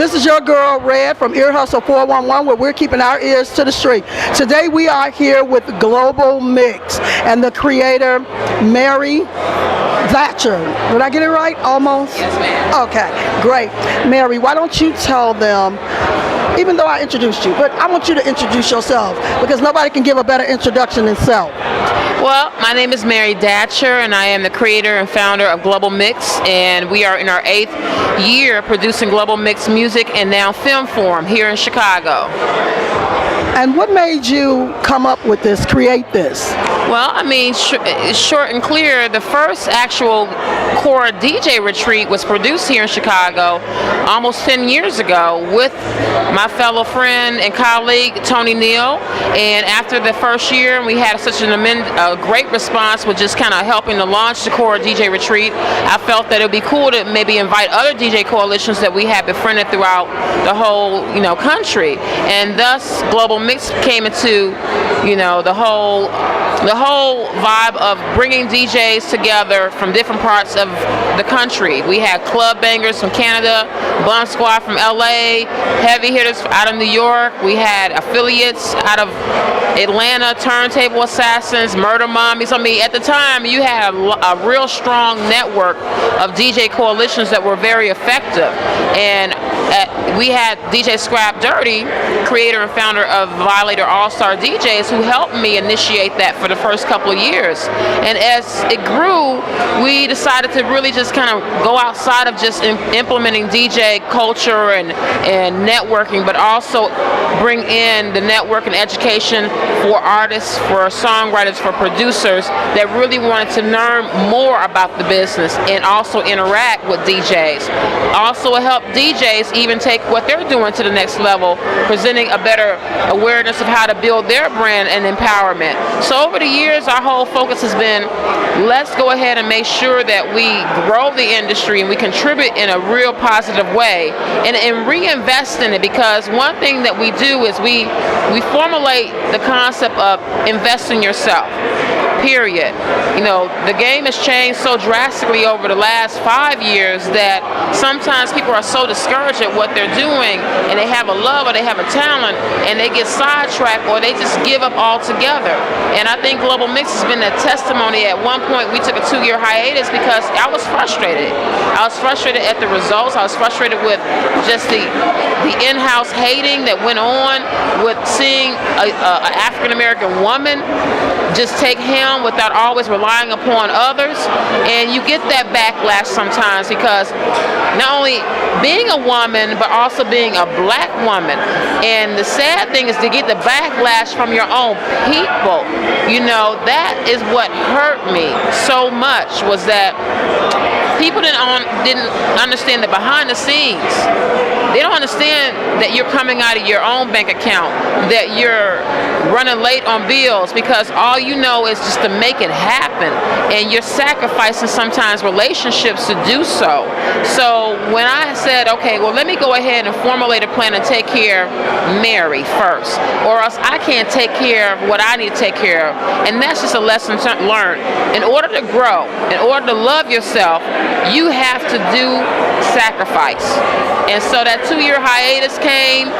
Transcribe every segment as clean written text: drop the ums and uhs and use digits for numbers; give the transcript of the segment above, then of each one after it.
This is your girl Red from Ear Hustle 411, where we're keeping our ears to the street. Today we are here with Global Mix and the creator Mary Thatcher. Did I get it right? Almost? Yes, ma'am. Okay, great. Mary, why don't you tell them, even though I introduced you, but I want you to introduce yourself because nobody can give a better introduction than self. Well, my name is Mary Thatcher, and I am the creator and founder of Global Mix, and we are in our 8th year producing Global Mix music and now film form here in Chicago. And what made you come up with this, create this? Well, I mean, short and clear, the first actual core DJ retreat was produced here in Chicago almost 10 years ago with my fellow friend and colleague, Tony Neal. And after the first year, we had such a great response with just kind of helping to launch the core DJ retreat. I felt that it would be cool to maybe invite other DJ coalitions that we had befriended throughout the whole, country. And thus, Global Mix came into, the whole vibe of bringing DJs together from different parts of the country. We had club bangers from Canada, Bump Squad from LA, heavy hitters out of New York. We had affiliates out of Atlanta, Turntable Assassins, Murder Mommies. I mean, at the time, you had a real strong network of DJ coalitions that were very effective. And we had DJ Scrap Dirty, creator and founder of Violator All-Star DJs, who helped me initiate that for the first couple of years. And as it grew, we decided to really just kind of go outside of just implementing DJ culture and networking, but also bring in the network and education for artists, for songwriters, for producers that really wanted to learn more about the business and also interact with DJs. Also help DJs even take what they're doing to the next level, presenting a better awareness of how to build their brand and empowerment. So over the years, our whole focus has been, let's go ahead and make sure that we grow the industry and we contribute in a real positive way and reinvest in it, because one thing that we do is we formulate the concept of invest in yourself. Period. The game has changed so drastically over the last 5 years that sometimes people are so discouraged at what they're doing, and they have a love or they have a talent and they get sidetracked or they just give up altogether. And I think Global Mix has been that testimony. At one point we took a 2-year hiatus because I was frustrated. I was frustrated at the results. I was frustrated with just the in-house hating that went on with seeing an African-American woman just take helm without always relying upon others. And you get that backlash sometimes because not only being a woman but also being a black woman, and the sad thing is to get the backlash from your own people. That is what hurt me so much, was that people didn't understand the behind the scenes. They don't understand that you're coming out of your own bank account, that you're running late on bills because all you know is just to make it happen, and you're sacrificing sometimes relationships to do so. So when I said, okay, well, let me go ahead and formulate a plan and take care of Mary first, or else I can't take care of what I need to take care of. And that's just a lesson learned. In order to grow, in order to love yourself, you have to do sacrifice. And so that 2-year hiatus came.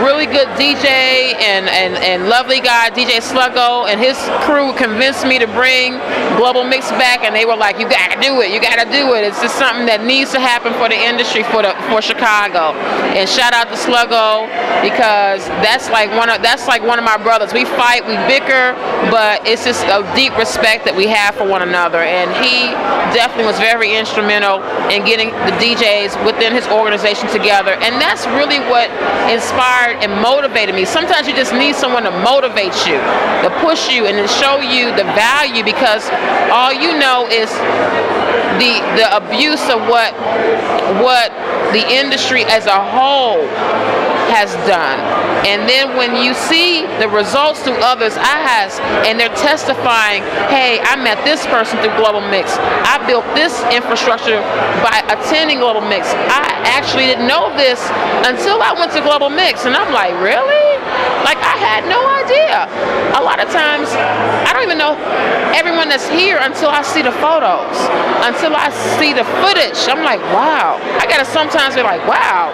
Really good DJ and lovely guy, DJ Sluggo, and his crew convinced me to bring Global Mix back, and they were like, you gotta do it, you gotta do it. It's just something that needs to happen for the industry, for Chicago. And shout out to Sluggo, because that's like one of my brothers. We fight, we bicker, but it's just a deep respect that we have for one another. And he definitely was very instrumental in getting the DJs within his organization together. And that's really what inspired and motivated me. Sometimes you just need someone to motivate you, to push you, and to show you the value, because all you know is the abuse of what the industry as a whole has done. And then when you see the results through others' eyes and they're testifying, hey, I met this person through Global Mix, I built this infrastructure by attending Global Mix, I actually didn't know this until I went to Global Mix. And I'm like, really? Like, I had no idea. A lot of times, I don't even know everyone that's here until I see the photos, until I see the footage. I'm like, wow. I gotta sometimes be like, wow,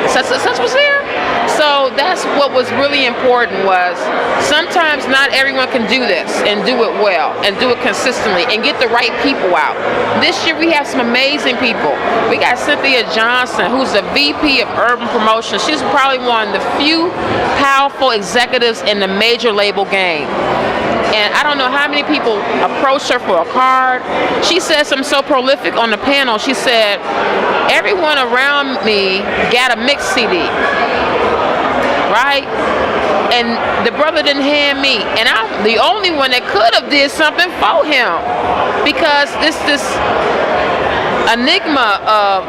such was there. So that's what was really important, was sometimes not everyone can do this and do it well and do it consistently and get the right people out. This year we have some amazing people. We got Cynthia Johnson, who's the VP of Urban Promotions. She's probably one of the few powerful executives in the major label game. And I don't know how many people approached her for a card. She said something so prolific on the panel. She said, everyone around me got a mix CD, right? And the brother didn't hand me. And I'm the only one that could have did something for him. Because this enigma of,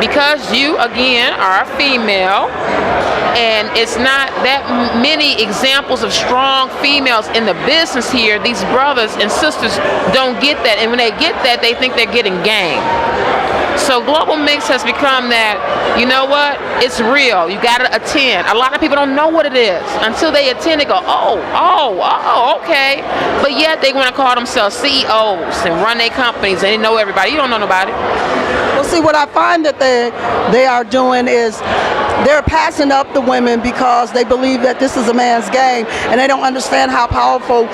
because you, again, are a female, and it's not that many examples of strong females in the business here. These brothers and sisters don't get that, and when they get that, they think they're getting game. So Global Mix has become that, you know what, it's real, you gotta attend. A lot of people don't know what it is. Until they attend, they go, oh, okay. But yet they wanna call themselves CEOs and run their companies, and they know everybody. You don't know nobody. Well, see, what I find that they are doing is they're passing up the women because they believe that this is a man's game, and they don't understand how powerful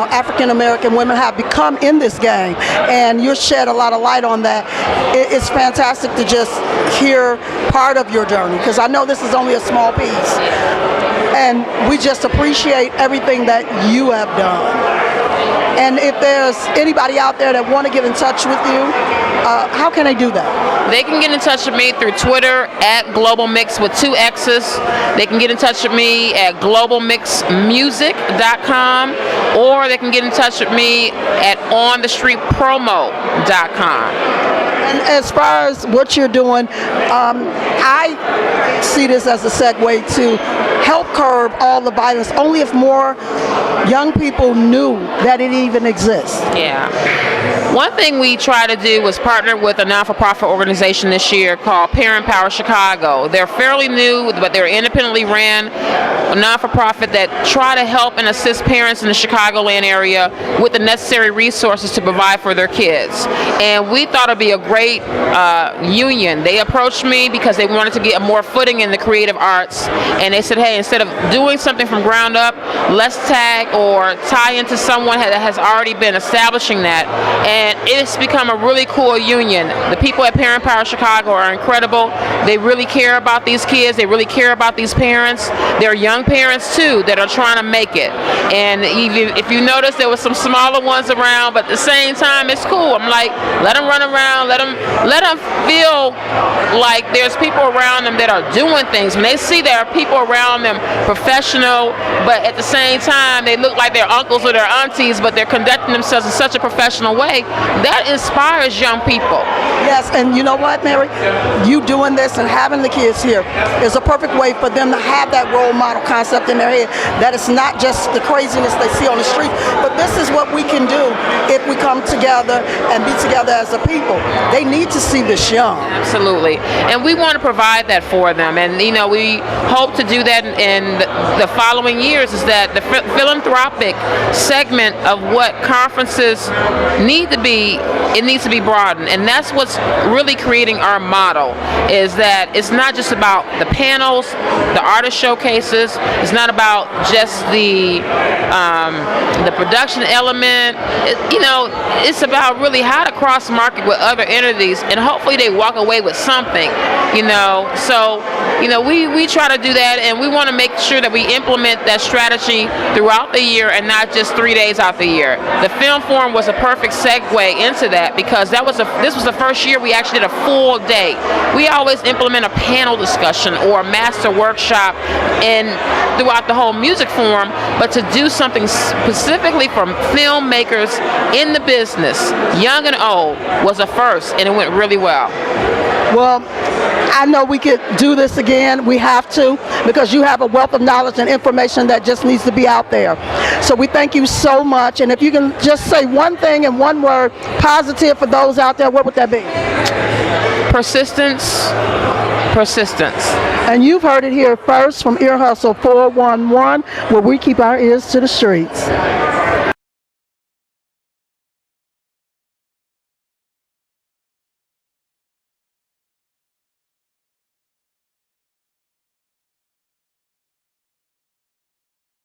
African American women have become in this game. And you shed a lot of light on that. It's fantastic to just hear part of your journey, because I know this is only a small piece. And we just appreciate everything that you have done. And if there's anybody out there that want to get in touch with you, how can they do that? They can get in touch with me through Twitter at Global Mix with 2 X's. They can get in touch with me at globalmixmusic.com, or they can get in touch with me at onthestreetpromo.com. And as far as what you're doing, I see this as a segue to help curb all the violence, only if more young people knew that it even exists. Yeah. One thing we try to do was partner with a non-for-profit organization this year called Parent Power Chicago. They're fairly new, but they're independently ran, a non-for-profit that try to help and assist parents in the Chicagoland area with the necessary resources to provide for their kids. And we thought it'd be a great union. They approached me because they wanted to get more footing in the creative arts, and they said, hey, instead of doing something from ground up, let's tag or tie into someone that has already been establishing that. And it's become a really cool union. The people at Parent Power Chicago are incredible. They really care about these kids. They really care about these parents. They're young parents too that are trying to make it. And even if you notice, there was some smaller ones around, but at the same time, it's cool. I'm like, let them run around, let them feel like there's people around them that are doing things. When they see there are people around them, professional, but at the same time, they look like their uncles or their aunties, but they're conducting themselves in such a professional way, that inspires young people. Yes, and you know what, Mary? You doing this and having the kids here is a perfect way for them to have that role model concept in their head, that it's not just the craziness they see on the street, but this is what we can do if we come together and be together as a people. They need to see this young. Absolutely. And we want to provide that for them. And, you know, we hope to do that in the following years, is that the philanthropic segment of what conferences need to be, it needs to be broadened. And that's what's really creating our model, is that it's not just about the panels, the artist showcases, it's not about just the production element. It's about really how to cross market with other entities, and hopefully they walk away with something, So, we try to do that, and we want to make sure that we implement that strategy throughout the year and not just 3 days out the year. The film forum was a perfect segue into that, because this was the first year we actually did a full day. We always implement a panel discussion or a master workshop throughout the whole music forum, but to do something specifically for filmmakers in the business, young and old, was a first, and it went really well. Well, I know we could do this again. We have to, because you have a wealth of knowledge and information that just needs to be out there. So we thank you so much. And if you can just say one thing in one word, positive, for those out there, what would that be? Persistence, persistence. And you've heard it here first from Ear Hustle 411, where we keep our ears to the streets.